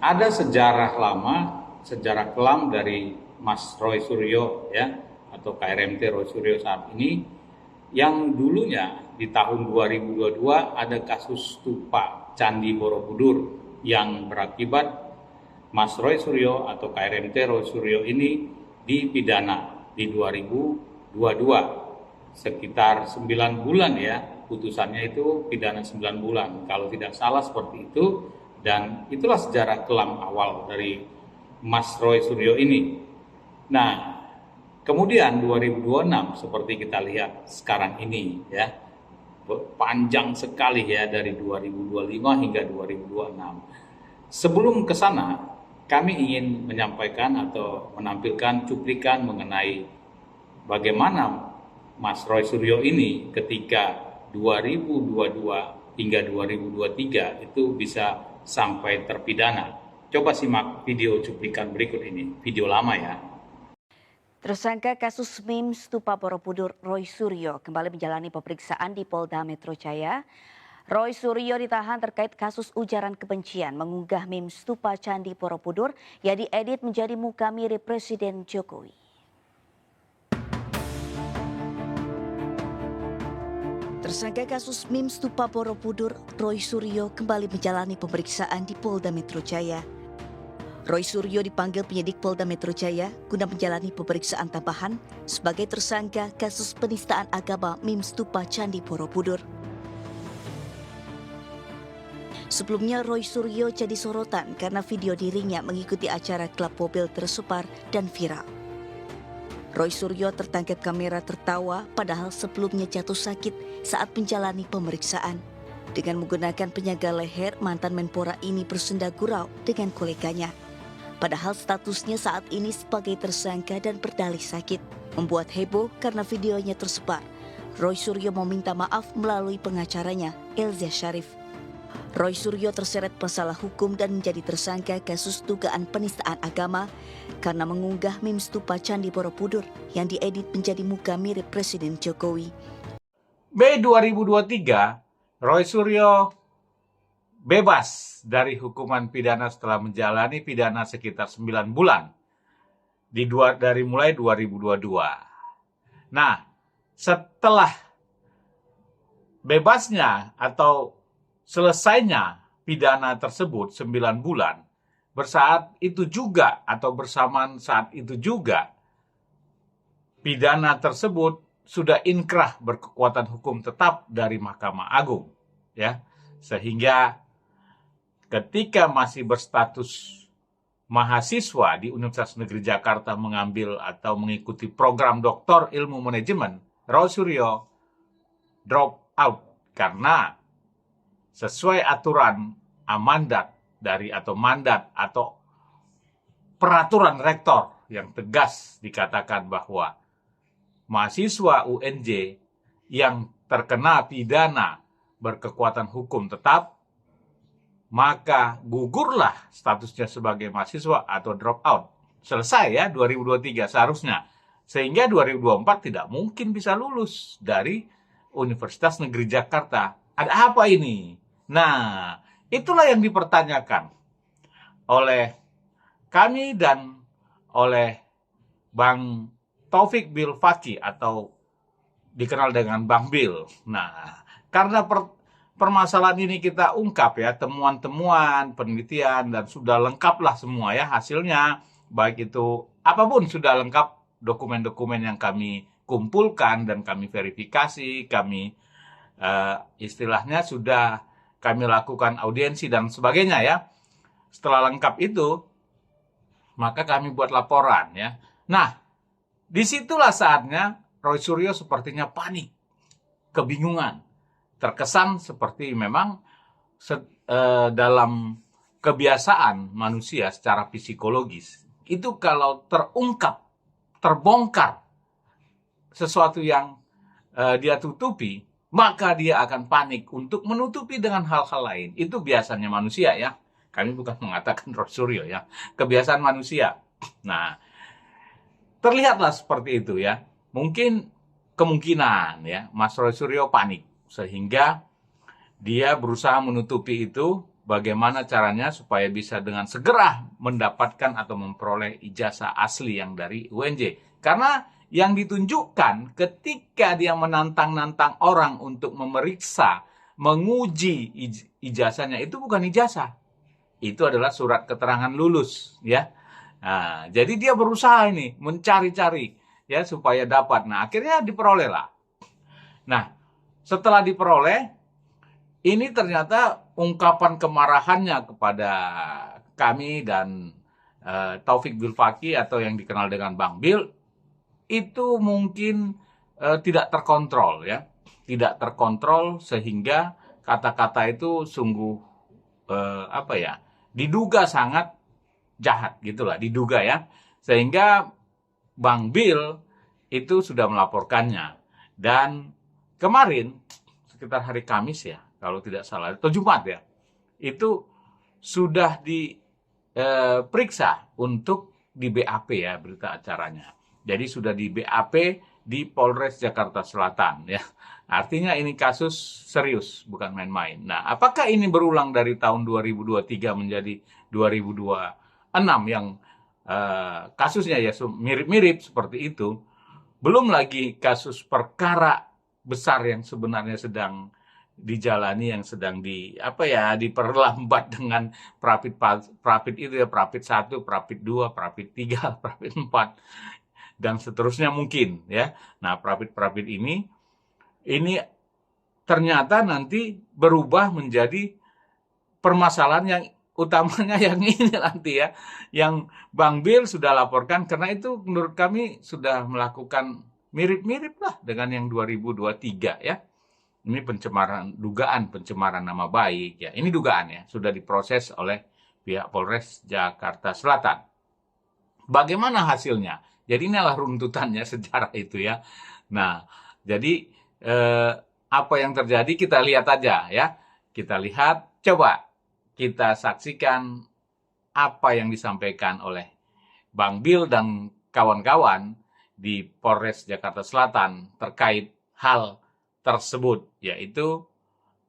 ada sejarah lama, sejarah kelam dari Mas Roy Suryo ya, atau KRMT Roy Suryo saat ini, yang dulunya di tahun 2022 ada kasus stupa Candi Borobudur yang berakibat Mas Roy Suryo atau KRMT Roy Suryo ini dipidana di 2022 sekitar 9 bulan ya, putusannya itu pidana 9 bulan kalau tidak salah seperti itu. Dan itulah sejarah kelam awal dari Mas Roy Suryo ini. Nah, kemudian 2026 seperti kita lihat sekarang ini ya, panjang sekali ya dari 2025 hingga 2026. Sebelum ke sana, kami ingin menyampaikan atau menampilkan cuplikan mengenai bagaimana Mas Roy Suryo ini ketika 2022 hingga 2023 itu bisa sampai terpidana. Coba simak video cuplikan berikut ini, video lama ya. Tersangka kasus meme stupa Borobudur Roy Suryo kembali menjalani pemeriksaan di Polda Metro Jaya. Roy Suryo ditahan terkait kasus ujaran kebencian mengunggah meme stupa Candi Borobudur yang diedit menjadi muka mirip Presiden Jokowi. Tersangka kasus meme stupa Borobudur Roy Suryo kembali menjalani pemeriksaan di Polda Metro Jaya. Roy Suryo dipanggil penyidik Polda Metro Jaya guna menjalani pemeriksaan tambahan sebagai tersangka kasus penistaan agama meme stupa Candi Borobudur. Sebelumnya Roy Suryo jadi sorotan karena video dirinya mengikuti acara klub mobil tersebar dan viral. Roy Suryo tertangkap kamera tertawa padahal sebelumnya jatuh sakit saat menjalani pemeriksaan. Dengan menggunakan penyaga leher, mantan Menpora ini bersenda gurau dengan koleganya. Padahal statusnya saat ini sebagai tersangka dan berdalih sakit. Membuat heboh karena videonya tersebar. Roy Suryo meminta maaf melalui pengacaranya, Elza Sharif. Roy Suryo terseret masalah hukum dan menjadi tersangka kasus dugaan penistaan agama karena mengunggah meme stupa Candi Borobudur yang diedit menjadi muka mirip Presiden Jokowi. Mei 2023, Roy Suryo bebas dari hukuman pidana setelah menjalani pidana sekitar 9 bulan dari mulai 2022. Nah, setelah bebasnya atau selesainya pidana tersebut 9 bulan, bersaat itu juga atau bersamaan saat itu juga pidana tersebut sudah inkrah berkekuatan hukum tetap dari Mahkamah Agung ya. Sehingga ketika masih berstatus mahasiswa di Universitas Negeri Jakarta mengambil atau mengikuti program Doktor Ilmu Manajemen, Roy Suryo drop out karena sesuai aturan mandat atau peraturan rektor yang tegas dikatakan bahwa mahasiswa UNJ yang terkena pidana berkekuatan hukum tetap, maka gugurlah statusnya sebagai mahasiswa atau drop out. Selesai ya 2023 seharusnya. Sehingga 2024 tidak mungkin bisa lulus dari Universitas Negeri Jakarta. Ada apa ini? Nah, itulah yang dipertanyakan oleh kami dan oleh Bang Taufik Bil Faki atau dikenal dengan Bang Bil. Nah, karena permasalahan ini kita ungkap ya, temuan-temuan, penelitian, dan sudah lengkaplah semua ya hasilnya. Baik itu apapun sudah lengkap dokumen-dokumen yang kami kumpulkan dan kami verifikasi, kami istilahnya sudah kami lakukan audiensi dan sebagainya ya. Setelah lengkap itu, maka kami buat laporan ya. Nah, disitulah saatnya Roy Suryo sepertinya panik, kebingungan. Terkesan seperti memang dalam kebiasaan manusia secara psikologis, itu kalau terungkap, terbongkar sesuatu yang dia tutupi, maka dia akan panik untuk menutupi dengan hal-hal lain. Itu biasanya manusia ya. Kami bukan mengatakan Roy Suryo ya. Kebiasaan manusia. Nah, terlihatlah seperti itu ya. Mungkin kemungkinan ya Mas Roy Suryo panik. Sehingga dia berusaha menutupi itu bagaimana caranya supaya bisa dengan segera mendapatkan atau memperoleh ijazah asli yang dari UNJ. Karena yang ditunjukkan ketika dia menantang-nantang orang untuk memeriksa, menguji ijazahnya itu bukan ijazah. Itu adalah surat keterangan lulus, ya. Nah, jadi dia berusaha ini mencari-cari ya supaya dapat. Nah, akhirnya diperoleh lah. Nah, setelah diperoleh, ini ternyata ungkapan kemarahannya kepada kami dan Taufik Bilfaqi atau yang dikenal dengan Bang Bil itu mungkin tidak terkontrol ya, tidak terkontrol sehingga kata-kata itu sungguh diduga sangat jahat gitulah, diduga ya, sehingga Bang Bil itu sudah melaporkannya dan kemarin sekitar hari Kamis ya, kalau tidak salah, atau Jumat ya, itu sudah diperiksa untuk di BAP ya berita acaranya. Jadi sudah di BAP di Polres Jakarta Selatan ya. Artinya ini kasus serius, bukan main-main. Nah, apakah ini berulang dari tahun 2023 menjadi 2026 yang kasusnya ya mirip-mirip seperti itu? Belum lagi kasus perkara besar yang sebenarnya sedang dijalani, yang sedang diperlambat dengan Prapit itu ya, Prapit 1, Prapit 2, Prapit 3, Prapit 4 dan seterusnya mungkin ya. Nah, Prapit ini ternyata nanti berubah menjadi permasalahan yang utamanya yang ini nanti ya, yang Bang Bil sudah laporkan, karena itu menurut kami sudah melakukan mirip-mirip lah dengan yang 2023 ya. Ini dugaan pencemaran nama baik ya. Ini dugaan ya, sudah diproses oleh pihak Polres Jakarta Selatan. Bagaimana hasilnya? Jadi inilah runtutannya sejarah itu ya. Nah, jadi apa yang terjadi kita lihat aja ya. Kita lihat, coba kita saksikan apa yang disampaikan oleh Bang Bil dan kawan-kawan di Polres Jakarta Selatan terkait hal tersebut, yaitu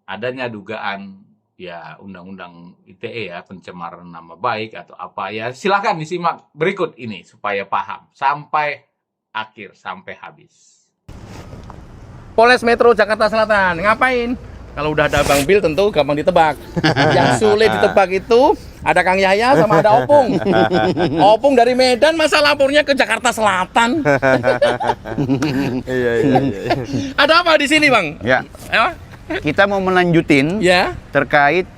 adanya dugaan ya Undang-Undang ITE ya, pencemaran nama baik atau apa ya. Silakan disimak berikut ini supaya paham sampai akhir, sampai habis. Polres Metro Jakarta Selatan ngapain? Kalau udah ada Bang Bil tentu gampang ditebak. Yang sulit ditebak itu ada Kang Yahya sama ada Opung. Opung dari Medan, masa lapornya ke Jakarta Selatan? Iya. Ada apa di sini, Bang? Ya. Kita mau melanjutin Ya. terkait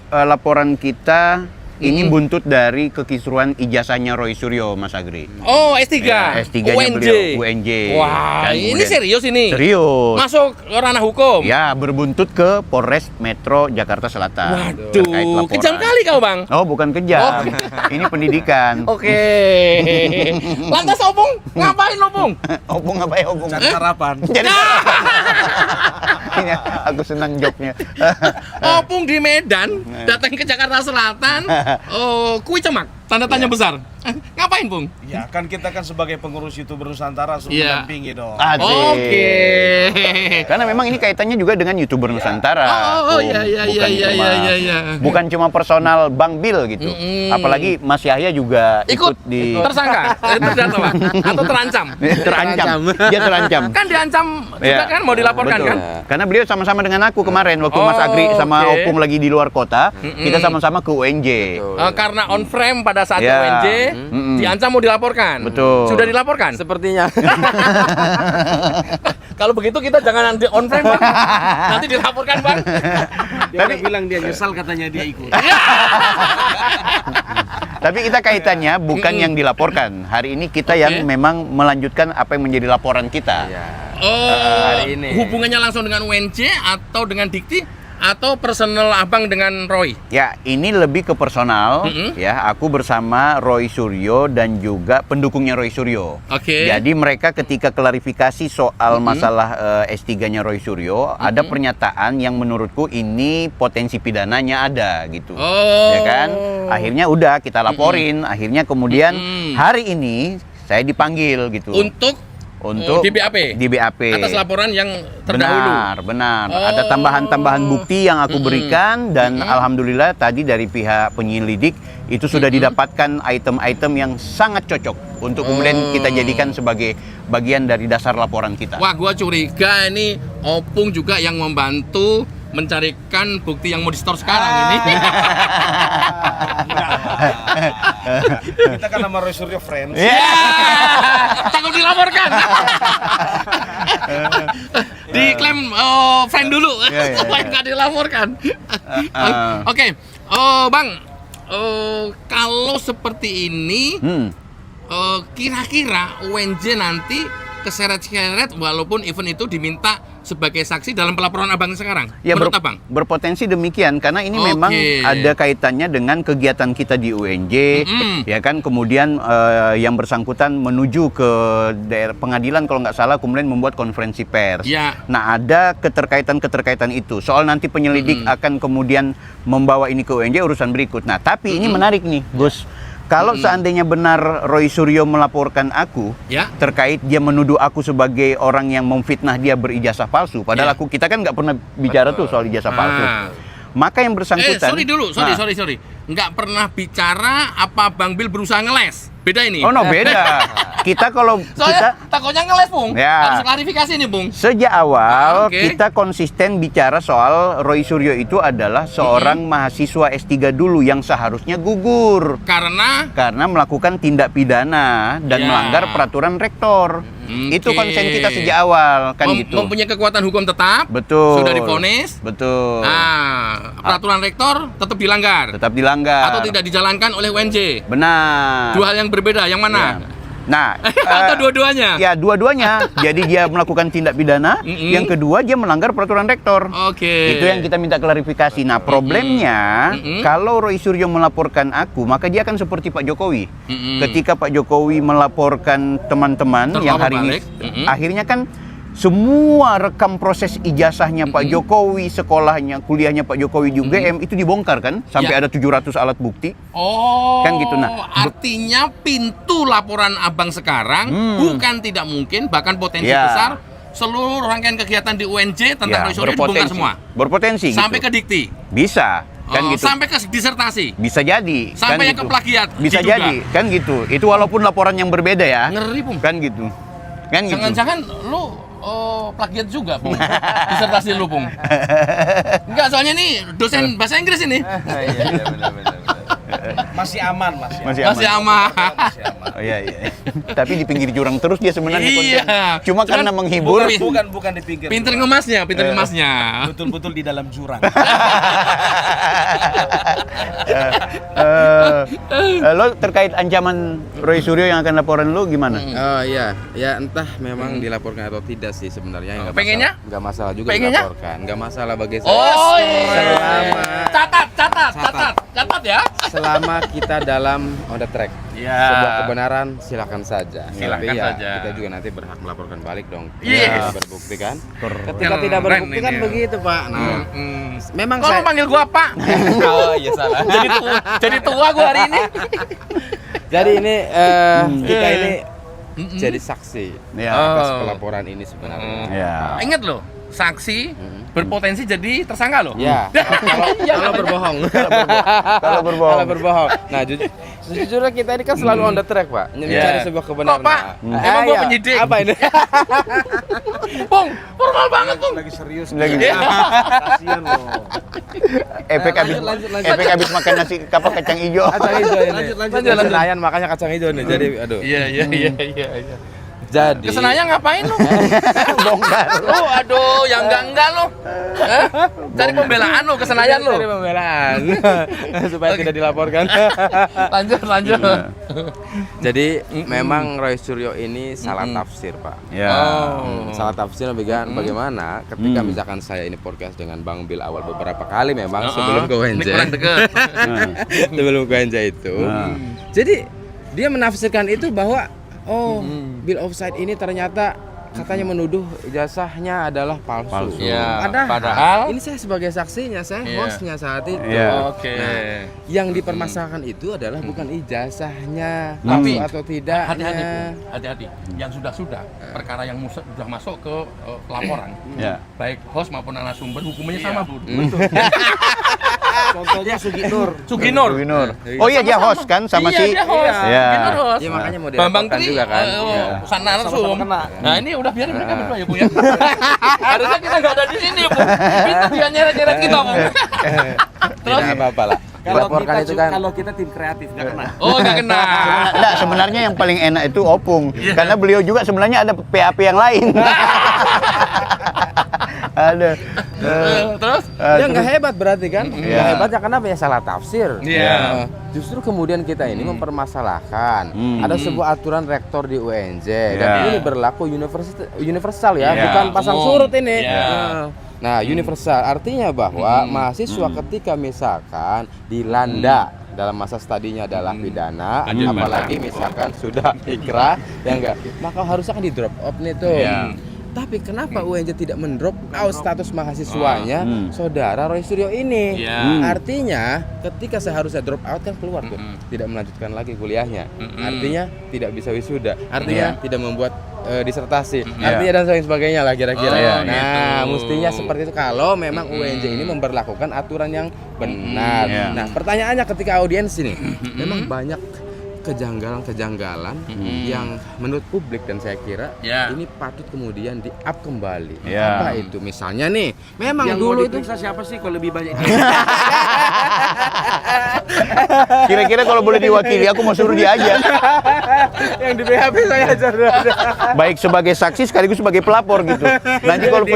laporan kita. Ini buntut dari kekisruhan ijazahnya Roy Suryo, Mas Agri. Oh, S3. Ya, S3-nya UNJ. beliau, UNJ. Wah, Dan ini kemudian- serius ini. Serius. Masuk ranah hukum. Ya, berbuntut ke Polres Metro Jakarta Selatan. Terkait Waduh, laporan. kejam kali kau, Bang. Oh, bukan kejam. Ini pendidikan. Oke. Lantas Opung, ngapain Opung? Opung apa ya, Opung? Cari sarapan. Jadi ini aku senang joknya. Opung di Medan, datang ke Jakarta Selatan. Oh, kui cemak, tanda tanya besar. Ngapain, Bung? Ya kan kita kan sebagai pengurus YouTuber Nusantara suruh Iya. mendampingi dong. Asik. Oke. Karena memang ini kaitannya juga dengan YouTuber Nusantara. Oh, iya. Bukan cuma personal Bang Bil gitu. Apalagi Mas Yahya juga ikut di tersangka. Terdakwa, Pak? Atau terancam? terancam. Dia terancam. Kan diancam juga Iya. kan, mau dilaporkan Betul. kan? Karena beliau sama-sama dengan aku kemarin waktu Mas Oh, Agri sama oke. Opung lagi di luar kota, kita sama-sama ke UNJ. Karena on frame pada saat Ya. UNJ, Mm-mm. diancam mau dilaporkan. Betul. Sudah dilaporkan? Sepertinya. Kalau begitu kita jangan nanti on frame, Bang. Nanti dilaporkan, Bang. Dia udah bilang dia nyesal katanya dia ikut. Tapi kita kaitannya bukan yang dilaporkan. Hari ini kita yang memang melanjutkan apa yang menjadi laporan kita. Oh, Hari ini. hubungannya langsung dengan UNJ atau dengan Dikti atau personal Abang dengan Roy? Ya, ini lebih ke personal. Ya, aku bersama Roy Suryo dan juga pendukungnya Roy Suryo. Oke. Jadi mereka ketika klarifikasi soal masalah S3-nya Roy Suryo, ada pernyataan yang menurutku ini potensi pidananya ada gitu. Oh. Ya kan? Akhirnya udah kita laporin. Akhirnya kemudian hari ini saya dipanggil gitu. Untuk untuk di BAP. Di BAP. Atas laporan yang terdahulu. Benar. Ada tambahan-tambahan bukti yang aku berikan dan alhamdulillah tadi dari pihak penyelidik itu sudah didapatkan item-item yang sangat cocok untuk kemudian kita jadikan sebagai bagian dari dasar laporan kita. Wah, gua curiga ini Opung juga yang membantu mencarikan bukti yang mau di-store sekarang ini. Kita kan sama Roy Suryo friends. Takut dilaporkan. Diklaim friend dulu supaya nggak dilaporkan. Oke, Bang, kalau seperti ini, kira-kira UNJ nanti keseret-seret walaupun event itu diminta sebagai saksi dalam pelaporan Abang sekarang. Ya, menurut Abang? berpotensi demikian karena ini memang ada kaitannya dengan kegiatan kita di UNJ, ya kan. Kemudian yang bersangkutan menuju ke daerah pengadilan kalau nggak salah, kemudian membuat konferensi pers. Ya. Nah, ada keterkaitan itu. Soal nanti penyelidik akan kemudian membawa ini ke UNJ urusan berikut. Nah, tapi ini menarik nih, Gus. Kalau seandainya benar Roy Suryo melaporkan aku terkait dia menuduh aku sebagai orang yang memfitnah dia berijazah palsu, padahal kita kan nggak pernah bicara tuh soal ijazah palsu. Maka yang bersangkutan sorry. Nggak pernah bicara apa Bang Bil berusaha ngeles. Beda ini. Oh no, beda. Kita kalau soalnya takutnya ngeles, Bung. Harus klarifikasi nih, Bung. Sejak awal kita konsisten bicara soal Roy Suryo itu adalah seorang mahasiswa S3 dulu yang seharusnya gugur karena melakukan tindak pidana dan melanggar peraturan rektor. Itu konsen kita sejak awal kan gitu. Mempunyai kekuatan hukum tetap. Betul. Sudah divonis. Betul. Peraturan rektor tetap dilanggar. Tetap dilanggar. Atau tidak dijalankan oleh UNJ. Benar. Dua hal yang berbeda. Yang mana? Nah, atau dua-duanya? Ya, dua-duanya. Jadi dia melakukan tindak pidana, yang kedua dia melanggar peraturan rektor. Itu yang kita minta klarifikasi. Nah, problemnya kalau Roy Suryo melaporkan aku, maka dia akan seperti Pak Jokowi. Ketika Pak Jokowi melaporkan teman-teman yang hari ini, akhirnya kan semua rekam proses ijazahnya Pak Jokowi, sekolahnya, kuliahnya Pak Jokowi di UGM itu dibongkar kan, sampai ada 700 alat bukti. Kan gitu. Nah, artinya pintu laporan Abang sekarang bukan tidak mungkin, bahkan potensi besar seluruh rangkaian kegiatan di UNJ tentang Roy Suryo dibongkar semua. Berpotensi sampai gitu. ke dikti. Bisa. Kan gitu. Sampai ke disertasi. Bisa jadi. Sampai kan yang gitu. ke plagiat. Bisa diduga. jadi. Kan gitu. Itu walaupun laporan yang berbeda ya. Ngeri, Bung. Kan gitu. Kan gitu. Jangan-jangan lu plagiat juga, Bung. Disertasi lu, Bung. Enggak, soalnya nih dosen bahasa Inggris ini. Iya, benar. Masih aman. Masih aman. Oh iya. Tapi di pinggir jurang terus dia sebenarnya konten. Cuma karena menghibur. Bukan di pinggir. Pinter ngemasnya. Betul-betul di dalam jurang. Lo terkait ancaman Roy Suryo yang akan laporan lo gimana? Oh iya, ya entah memang dilaporkan atau tidak sih sebenarnya. Pengennya? Nggak masalah juga Pengennya? dilaporkan, nggak masalah bagi saya. Oh iya. Selama Catat ya. selama kita dalam on the track, sebuah kebenaran silakan saja. Silakan Tapi ya, saja. kita juga nanti berhak melaporkan balik dong. Yes. Berbukti kan? Ketika Keren tidak berbukti kan ini. begitu Pak. Nah, memang Kalau saya. manggil gua Pak. Oh iya salah. Jadi tua gua hari ini. Jadi ini kita ini jadi saksi Ya. atas pelaporan ini sebenarnya. Ya. Ingat loh, saksi berpotensi jadi tersangka loh. Ya, kalau berbohong. Kalau berbohong. Kalau berbohong. Nah, sejujurnya kita ini kan selalu on the track, Pak. Mencari sebuah kebenaran. Kok, Pak? Emang gua penyidik? Apa ini? Bung, formal banget, Bung. Lagi serius. Lagi. Kasian loh. Efek habis makan nasi kacang hijau. Kacang hijau ini. Lanjut. Senayan makanya kacang hijau nih. Jadi aduh. Iya. Jadi Kesenanya ngapain lu? Bongkar. Oh, aduh, yang enggak lu. Cari pembelaan lu, kesenayan lu. Cari pembelaan supaya tidak dilaporkan. Lanjut. Jadi memang Roy Suryo ini salah tafsir, Pak. Ya. Salah tafsir bagaimana ketika misalkan saya ini podcast dengan Bang Bil awal beberapa kali memang sebelum ke Ini UNJ. kurang deket. Sebelum ke UNJ itu. Jadi dia menafsirkan itu bahwa Bill offside ini ternyata katanya menuduh ijazahnya adalah palsu. Ya, Padahal ini saya sebagai saksinya, saya hostnya saat itu. Oke. Nah, yang dipermasalahkan itu adalah bukan ijazahnya, Tapi, palsu atau tidaknya. Hati-hati. Yang sudah perkara yang sudah masuk ke laporan, baik host maupun narasumber hukumannya sama, Bu. Contohnya Suginur. Oh iya, dia host kan sama si. Dia host. Iya. Suginur host. Ya makanya mau Bambang dilaporkan Tri juga kan. pesan narsum. Nah ini udah biarin mereka berdua ya Bu ya. Harusnya kita nggak ada di sini Bu. Kita dia nyeret-nyeret kita Bu. Terus Tidak apa-apa lah. Dilaporkan itu kan. Kalau kita tim kreatif nggak kena. oh nggak kena. Enggak, sebenarnya yang paling enak itu Opung. Karena beliau juga sebenarnya ada PAP yang lain. Ada. Terus? Dia nggak hebat berarti kan? Nggak Iya. hebatnya kenapa ya salah tafsir. Iya. Justru kemudian kita ini mempermasalahkan ada sebuah aturan rektor di UNJ dan Iya. ini berlaku universal ya, Iya. bukan pasang Umum. surut ini. Iya. Nah, universal artinya bahwa mahasiswa ketika misalkan dilanda dalam masa studinya adalah pidana, apalagi misalkan sudah ikrah, ya enggak, maka harusnya kan di drop out nih tuh. Iya. Tapi kenapa UNJ tidak mendrop out status mahasiswanya saudara Roy Suryo ini? Iya. Artinya ketika seharusnya drop out kan keluar tuh, tidak melanjutkan lagi kuliahnya. Artinya tidak bisa wisuda. Artinya tidak membuat disertasi. Artinya dan sebagainya lah kira-kira. Nah, mestinya seperti itu kalau memang UNJ ini memberlakukan aturan yang benar. Nah, pertanyaannya ketika audiens ini memang banyak kejanggalan-kejanggalan yang menurut publik dan saya kira ini patut kemudian di-up kembali. Apa itu? Misalnya nih, memang Yang dulu mau itu diperiksa siapa sih kalau lebih banyak? Kira-kira kalau boleh diwakili aku mau suruh dia aja. yang di BHP saya aja. Baik sebagai saksi sekaligus sebagai pelapor gitu. Nanti kalau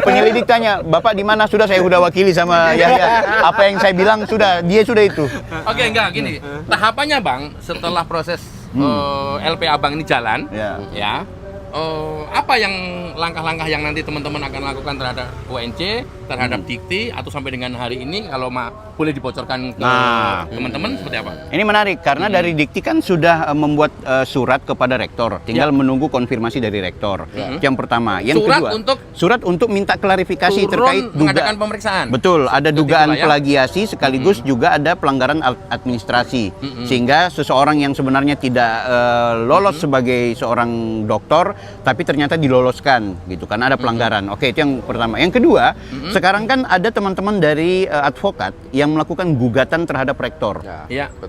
penyelidik tanya, "Bapak di mana?" Sudah saya udah wakili sama Yahya. Apa yang saya bilang sudah, dia sudah itu. Oke, enggak gini. Tahapannya Bang, setelah proses LP Abang ini jalan, ya. Apa yang langkah-langkah yang nanti teman-teman akan lakukan terhadap UNJ, terhadap Dikti atau sampai dengan hari ini kalau boleh dibocorkan ke teman-teman seperti apa? Ini menarik karena dari Dikti kan sudah membuat surat kepada rektor, tinggal menunggu konfirmasi dari rektor. Yang pertama, yang kedua, surat untuk minta klarifikasi terkait mengadakan pemeriksaan. Betul, ada dugaan plagiasi sekaligus juga ada pelanggaran administrasi. Sehingga seseorang yang sebenarnya tidak lolos sebagai seorang doktor tapi ternyata diloloskan gitu karena ada pelanggaran. Oke, itu yang pertama. Yang kedua, sekarang kan ada teman-teman dari advokat yang melakukan gugatan terhadap rektor.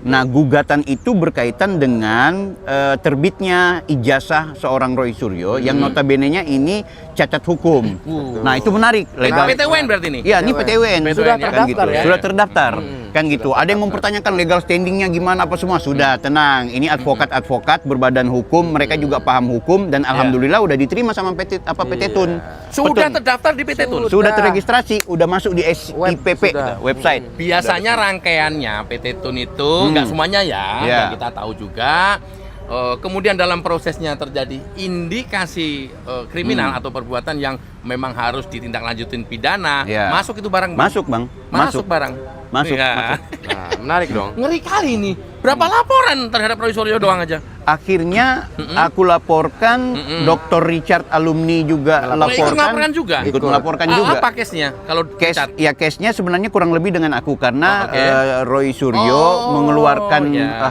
Nah, gugatan itu berkaitan dengan terbitnya ijazah seorang Roy Suryo yang notabene-nya ini cacat hukum. Nah, itu menarik. Legal. PTWN berarti ini? Iya, ini PTWN. Sudah Kan terdaftar gitu. ya? Sudah terdaftar. Kan gitu. Ada yang mempertanyakan legal standingnya gimana apa semua. Sudah, tenang. Ini advokat-advokat berbadan hukum, mereka juga paham hukum dan alhamdulillah udah diterima sama PT Tun. Sudah terdaftar di PT Tun? Sudah terregistrasi, udah masuk di SIPP website. Biasanya rangkaiannya PT Tun itu nggak semuanya ya, dan kita tahu juga. Kemudian dalam prosesnya terjadi indikasi kriminal atau perbuatan yang memang harus ditindaklanjutin pidana, masuk itu barang? Masuk, Bang. Masuk barang? Masuk. Ya. Nah, menarik dong. Ngeri kali ini. Berapa laporan terhadap Roy Suryo doang aja? Akhirnya aku laporkan, Dr. Richard alumni juga laporkan. Ikut melaporkan juga? Ikut melaporkan juga. Apa case-nya? Kalau case-nya sebenarnya kurang lebih dengan aku karena Roy Suryo mengeluarkan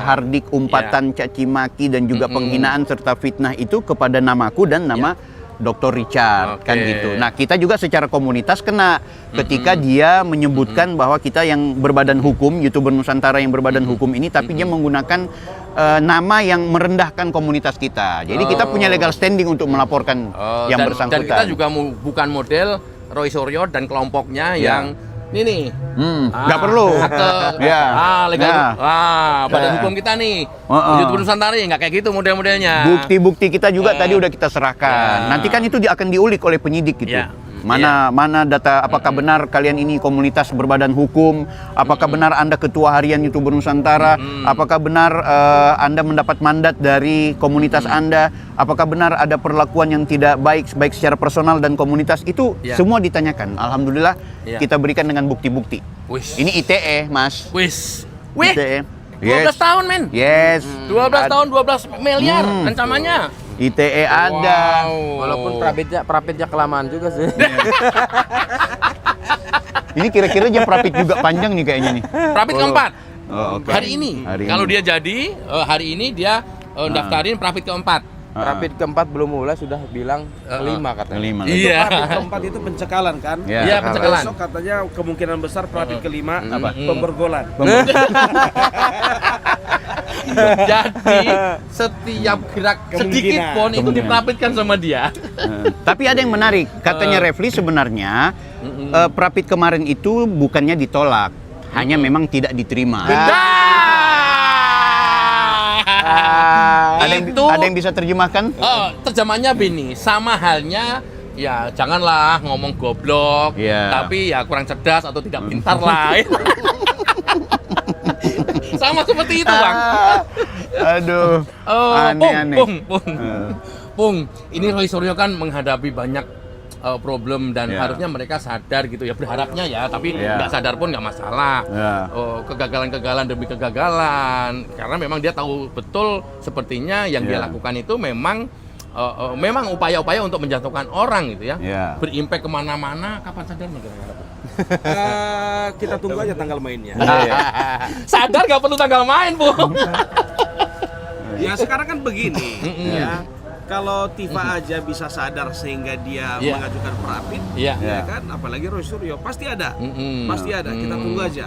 hardik umpatan caci maki dan juga penghinaan serta fitnah itu kepada namaku dan nama Dr. Richard kan gitu. Nah, kita juga secara komunitas kena ketika dia menyebutkan bahwa kita yang berbadan hukum, YouTuber Nusantara yang berbadan hukum ini tapi dia menggunakan nama yang merendahkan komunitas kita. Jadi kita punya legal standing untuk melaporkan yang bersangkutan. Dan kita juga bukan model Roy Suryo dan kelompoknya yang ini nih. Nggak perlu. Legal. Badan hukum kita nih. YouTuber Nusantara nggak kayak gitu model-modelnya. Bukti-bukti kita juga tadi udah kita serahkan. Nanti kan itu akan diulik oleh penyidik gitu. Mana data, apakah benar kalian ini komunitas berbadan hukum, apakah benar Anda ketua harian YouTuber Nusantara, apakah benar Anda mendapat mandat dari komunitas Anda, apakah benar ada perlakuan yang tidak baik secara personal dan komunitas, itu semua ditanyakan. Alhamdulillah kita berikan dengan bukti-bukti. Ini ITE, Mas. ITE. 12 tahun, men. Yes. 12 tahun, 12 miliar ancamannya. ITE ada. Walaupun prapitnya kelamaan juga sih. Ini kira-kira jam prapit juga panjang nih kayaknya nih. Prapit keempat. Oh, oke. Hari ini. Kalau dia jadi hari ini dia daftarin prapit keempat. Prapit keempat belum mulai sudah bilang kelima katanya. Kelima. Iya. Prapit keempat itu pencekalan kan? Iya, pencekalan. Besok katanya kemungkinan besar prapit kelima pembergolan. Jadi setiap gerak sedikit pun itu diprapitkan sama dia. Tapi ada yang menarik, katanya Refli sebenarnya prapit kemarin itu bukannya ditolak, hanya memang tidak diterima. Ada yang bisa terjemahkan? Terjemahnya begini, sama halnya ya janganlah ngomong goblok, tapi ya kurang cerdas atau tidak pintar lah. Sama seperti itu, Bang. Aduh, aneh-aneh. Pung, ini Roy Suryo kan menghadapi banyak problem dan harusnya mereka sadar gitu ya, berharapnya ya, tapi nggak sadar pun nggak masalah. Kegagalan-kegagalan demi kegagalan, karena memang dia tahu betul sepertinya yang dia lakukan itu memang upaya-upaya untuk menjatuhkan orang gitu ya, berimpact kemana-mana. Kapan sadarnya kira-kira? Kita tunggu aja tanggal mainnya. Sadar nggak perlu tanggal main, Bu. Ya sekarang kan begini, ya. Kalau Tifa aja bisa sadar sehingga dia mengajukan prapit, ya kan, apalagi Roy Suryo pasti ada, pasti ada. Kita tunggu aja.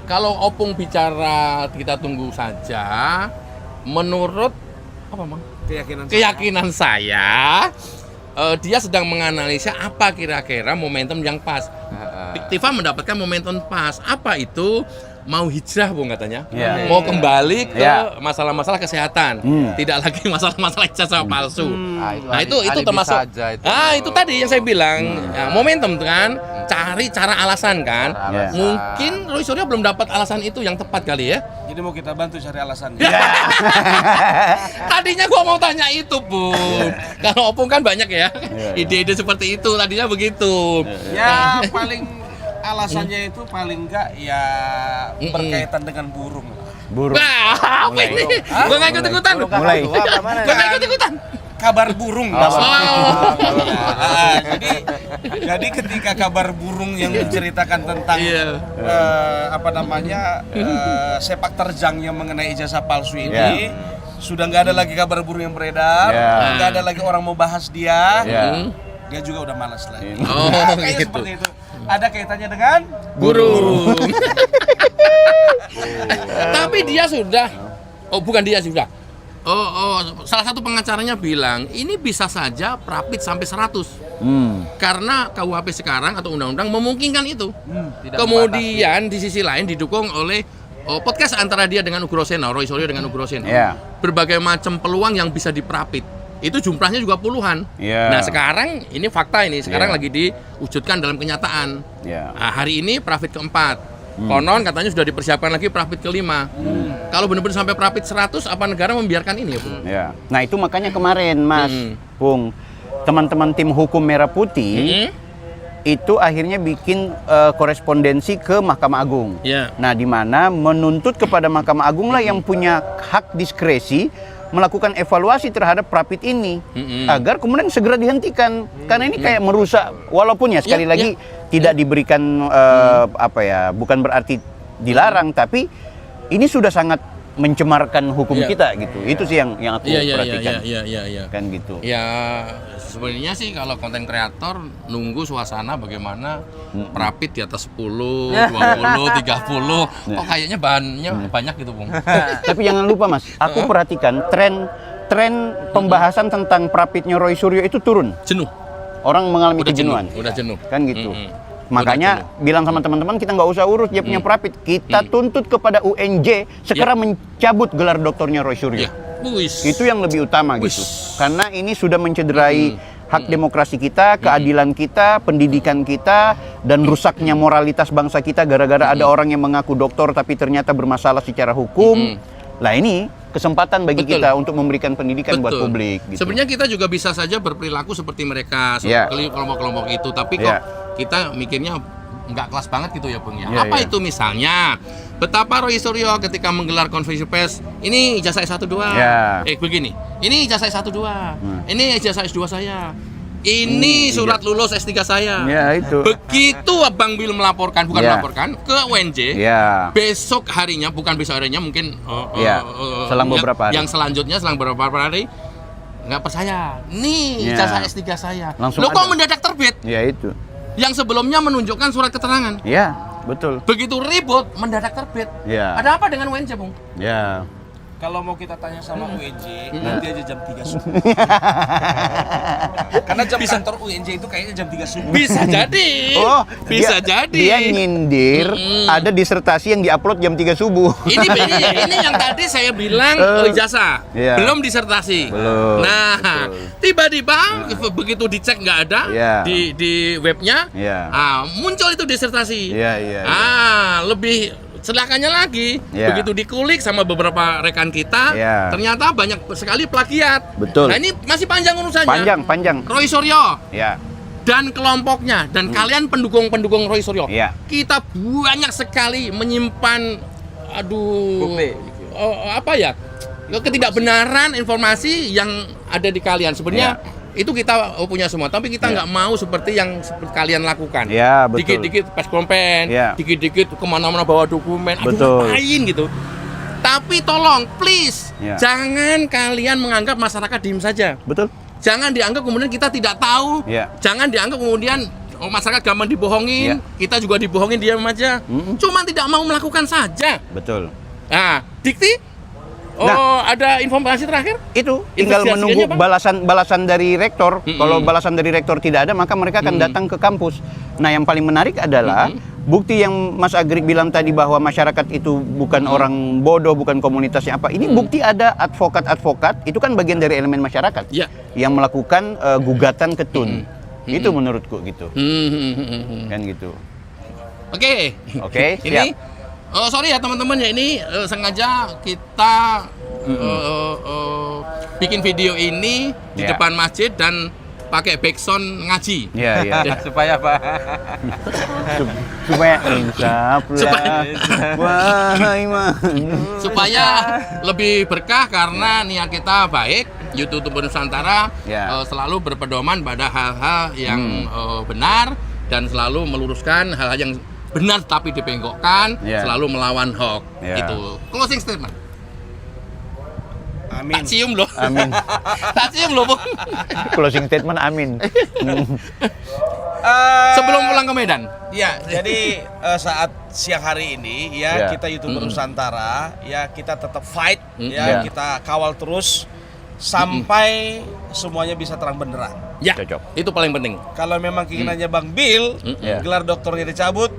Kalau Opung bicara kita tunggu saja. Menurut apa, Mang? Keyakinan saya, dia sedang menganalisa apa kira-kira momentum yang pas. Tifa mendapatkan momentum pas. Apa itu? Mau hijrah, Bung, katanya. Mau kembali ke masalah-masalah kesehatan. Tidak lagi masalah-masalah ijazah palsu. Nah, itu termasuk itu tadi yang saya bilang, momentum kan, cari cara alasan kan. Mungkin Roy Suryo belum dapat alasan itu yang tepat kali ya. Jadi mau kita bantu cari alasannya. Tadinya gua mau tanya itu, Bung. Kalau Opung kan banyak ya. Ide-ide seperti itu tadinya begitu. Ya, paling alasannya itu paling enggak ya berkaitan dengan burung. Apa ini? Gua nggak ikut-ikutan. Mulai. Gua nggak ikut-ikutan. Kabar burung. Jadi ketika kabar burung yang menceritakan tentang sepak terjangnya mengenai ijazah palsu ini, sudah nggak ada lagi kabar burung yang beredar, nggak ada lagi orang mau bahas dia. Dia juga udah malas lagi. Kayaknya Gitu. seperti itu. Ada kaitannya dengan Burung. Tapi dia sudah, bukan dia sudah. Salah satu pengacaranya bilang ini bisa saja prapit sampai 100. Karena KUHP sekarang atau undang-undang memungkinkan itu. Kemudian di sisi lain didukung oleh podcast antara dia dengan Ugroseno, Roy Suryo dengan Ugroseno. Berbagai macam peluang yang bisa diprapit. Itu jumlahnya juga puluhan. Nah sekarang ini fakta ini sekarang lagi diwujudkan dalam kenyataan. Nah, hari ini prapit keempat. Konon katanya sudah dipersiapkan lagi prapit kelima. Kalau benar-benar sampai prapit 100, apa negara membiarkan ini ya, Bung? Nah itu makanya kemarin Mas Bung, teman-teman tim hukum Merah Putih itu akhirnya bikin korespondensi ke Mahkamah Agung. Nah di mana menuntut kepada Mahkamah Agung lah yang punya hak diskresi melakukan evaluasi terhadap prapit ini agar kemudian segera dihentikan, karena ini kayak merusak, walaupun ya sekali lagi tidak diberikan bukan berarti dilarang, tapi ini sudah sangat mencemarkan hukum kita gitu. Itu sih yang aku perhatikan. Kan gitu. Ya sebenarnya sih kalau konten kreator nunggu suasana bagaimana prapit di atas 10, 20, 30. Kok kayaknya bahannya banyak gitu, Bung. Tapi jangan lupa Mas, aku perhatikan tren pembahasan tentang prapitnya Roy Suryo itu turun. Jenuh. Orang mengalami kejenuhan. Udah jenuh. Kan gitu. Makanya bilang sama teman-teman, kita nggak usah urus dia punya prapit. Kita tuntut kepada UNJ segera mencabut gelar doktornya Roy Suryo. Itu yang lebih utama gitu. Karena ini sudah mencederai hak demokrasi kita, keadilan kita, pendidikan kita, dan rusaknya moralitas bangsa kita gara-gara ada orang yang mengaku doktor tapi ternyata bermasalah secara hukum. Lah ini kesempatan bagi kita untuk memberikan pendidikan buat publik. Gitu. Sebenarnya kita juga bisa saja berperilaku seperti mereka, kelompok-kelompok itu. Tapi kok kita mikirnya nggak kelas banget gitu ya, Bung ya. Apa itu misalnya betapa Roy Suryo ketika menggelar konferensi pers, ini ijazah S1 2. Begini. Ini ijazah S1 2. Ini ijazah S2 saya. Ini surat lulus S3 saya. Ya, itu. Begitu Bang Bill melaporkan, melaporkan ke UNJ. Besok harinya, bukan besok harinya, mungkin selang beberapa hari. Yang selanjutnya selang beberapa hari nggak percaya. Nih ijazah S3 saya. Lo kok mendadak terbit? Ya itu. Yang sebelumnya menunjukkan surat keterangan. Ya, betul. Begitu ribut mendadak terbit. Ya. Ada apa dengan UNJ, Bung? Ya. Kalau mau kita tanya sama UNJ, nanti aja jam 3 subuh. Karena jam kantor UNJ itu kayaknya jam 3 subuh. Bisa jadi. Bisa jadi. Dia nyindir ada disertasi yang diupload jam 3 subuh. Ini yang tadi saya bilang ijazah. Belum disertasi. Belum. Nah, tiba-tiba begitu dicek nggak ada di webnya, muncul itu disertasi. Lebih celakanya lagi, begitu dikulik sama beberapa rekan kita, ternyata banyak sekali plagiat. Betul. Nah ini masih panjang urusannya. Panjang. Roy Suryo Ya. dan kelompoknya dan kalian pendukung Roy Suryo, kita banyak sekali menyimpan, ketidakbenaran informasi yang ada di kalian. Sebenarnya itu kita punya semua, tapi kita nggak mau seperti yang kalian lakukan. Ya, betul. Dikit-dikit pas kompen, dikit-dikit kemana-mana bawa dokumen, ngapain gitu. Tapi tolong, please, jangan kalian menganggap masyarakat diem saja. Betul. Jangan dianggap kemudian kita tidak tahu. Jangan dianggap kemudian masyarakat gampang dibohongin, kita juga dibohongin diam aja. Cuma tidak mau melakukan saja. Betul. Nah, Dikti. Ada informasi terakhir? Itu tinggal menunggu balasan dari rektor. Kalau balasan dari rektor tidak ada, maka mereka akan datang ke kampus. Nah, yang paling menarik adalah bukti yang Mas Agrik bilang tadi bahwa masyarakat itu bukan orang bodoh, bukan komunitasnya apa. Ini bukti ada advokat-advokat, itu kan bagian dari elemen masyarakat yang melakukan gugatan ke TUN. Itu menurutku gitu. Kan gitu. Oke, siap. Sorry ya teman-teman ya, ini sengaja kita bikin video ini di depan masjid dan pakai backsound ngaji. Supaya apa? Supaya insaf lah. Supaya lebih berkah, karena niat kita baik. YouTube Nusantara selalu berpedoman pada hal-hal yang benar dan selalu meluruskan hal-hal yang benar tapi dibengkokkan, selalu melawan hoax. Itu closing statement. Amin. Tak cium loh. Amin. Tak cium loh, Bung. Closing statement amin. Sebelum pulang ke Medan. Ya, jadi saat siang hari ini kita YouTuber Nusantara kita tetap fight kita kawal terus sampai semuanya bisa terang benderang. Cocok. Itu paling penting. Kalau memang keinginannya Bang Bill, gelar doktornya dicabut,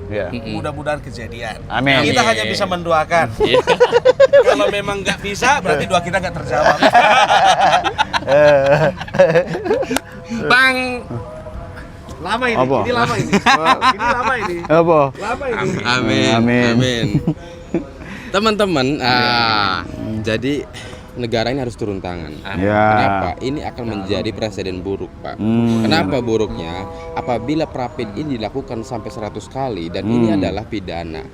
mudah-mudahan kejadian. Amin. Kita hanya bisa mendoakan. Kalau memang nggak bisa, berarti doa kita nggak terjawab. Bang, lama ini. Apa? Ini lama ini. Ini lama ini. Apa? Lama ini. Amin. Teman-teman, jadi negara ini harus turun tangan. Kenapa? Ini akan menjadi presiden buruk, Pak. Kenapa buruknya? Apabila Prapit ini dilakukan sampai 100 kali dan ini adalah pidana,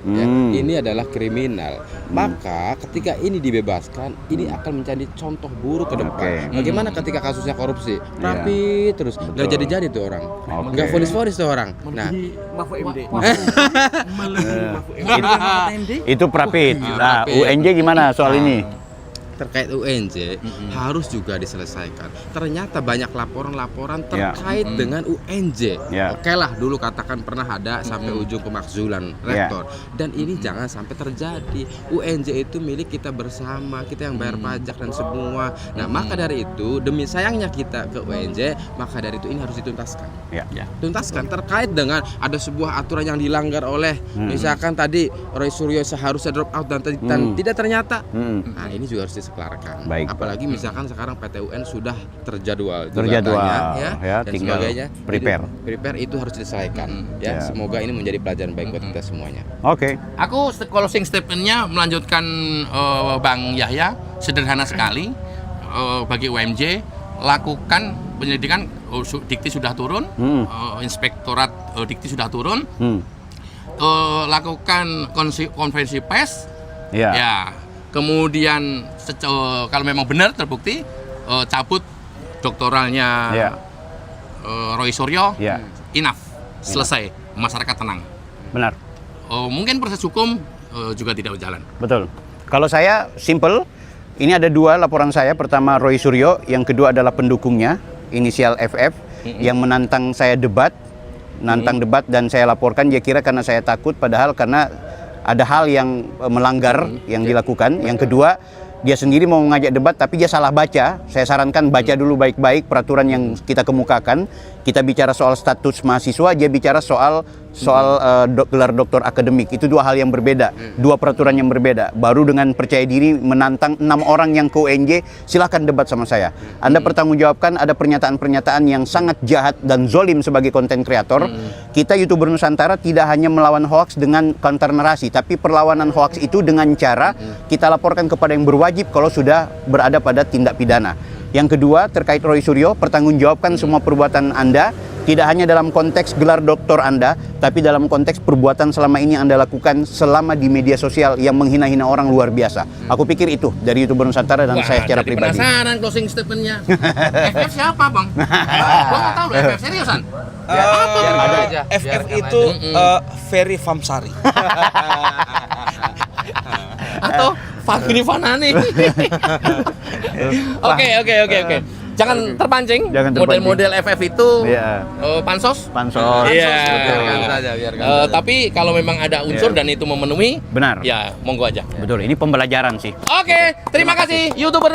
ini adalah kriminal, maka ketika ini dibebaskan, ini akan menjadi contoh buruk ke depan. Bagaimana ketika kasusnya korupsi? Prapit terus nggak jadi tuh orang, nggak vonis tuh orang. Nah, itu Prapit. Nah, UNJ gimana soal ini? Terkait UNJ harus juga diselesaikan. Ternyata banyak laporan-laporan terkait dengan UNJ. Oke lah, dulu katakan pernah ada sampai ujung pemakzulan rektor. Dan ini jangan sampai terjadi. UNJ itu milik kita bersama, kita yang bayar pajak dan semua. Nah, maka dari itu, demi sayangnya kita ke UNJ, maka dari itu ini harus dituntaskan. Tuntaskan terkait dengan ada sebuah aturan yang dilanggar oleh misalkan tadi Roy Suryo seharusnya drop out dan tidak ternyata. Nah, ini juga harus diselaraskan. Apalagi misalkan sekarang PTUN sudah terjadwal dan tinggal sebagainya. prepare itu harus diselesaikan. Semoga ini menjadi pelajaran baik buat kita semuanya. Aku closing statement-nya melanjutkan Bang Yahya, sederhana sekali. Bagi UMJ, lakukan penyelidikan. Dikti sudah turun, Inspektorat Dikti sudah turun. lakukan konferensi pers. Ya. Ya. Kemudian kalau memang benar terbukti cabut doktoralnya Ya. Roy Suryo. Ya. Enough. Selesai. Masyarakat tenang. Benar. Mungkin proses hukum juga tidak berjalan. Betul. Kalau saya simple, ini ada 2 laporan saya. Pertama Roy Suryo, yang kedua adalah pendukungnya, inisial FF, yang menantang saya debat, debat dan saya laporkan. Dia kira karena saya takut, padahal karena ada hal yang melanggar yang dilakukan. Yang kedua, dia sendiri mau mengajak debat tapi dia salah baca. Saya sarankan baca dulu baik-baik peraturan yang kita kemukakan. Kita bicara soal status mahasiswa, dia bicara soal gelar doktor akademik. Itu 2 hal yang berbeda, 2 peraturan yang berbeda. Baru dengan percaya diri menantang 6 orang yang ke UNJ, silahkan debat sama saya. Anda pertanggungjawabkan ada pernyataan-pernyataan yang sangat jahat dan zolim sebagai konten kreator. Kita YouTuber Nusantara tidak hanya melawan hoaks dengan counter narasi, tapi perlawanan hoaks itu dengan cara kita laporkan kepada yang berwajib kalau sudah berada pada tindak pidana. Yang kedua, terkait Roy Suryo, pertanggungjawabkan semua perbuatan Anda, tidak hanya dalam konteks gelar doktor Anda, tapi dalam konteks perbuatan selama ini Anda lakukan selama di media sosial yang menghina-hina orang luar biasa. Aku pikir itu dari YouTuber Nusantara dan saya secara pribadi. Penasaran closing statement-nya. FF siapa, Bang? Gua nggak tahu loh, FF seriusan. FF itu Ferry Famsari. Atau Fagri Fanani. Oke. Jangan terpancing. Model-model FF itu pansos. Iya. Biarkan saja, biarkan saja. Tapi kalau memang ada unsur dan itu memenuhi, Benar. ya monggo aja. Betul, ini pembelajaran sih. Oke, terima kasih YouTuber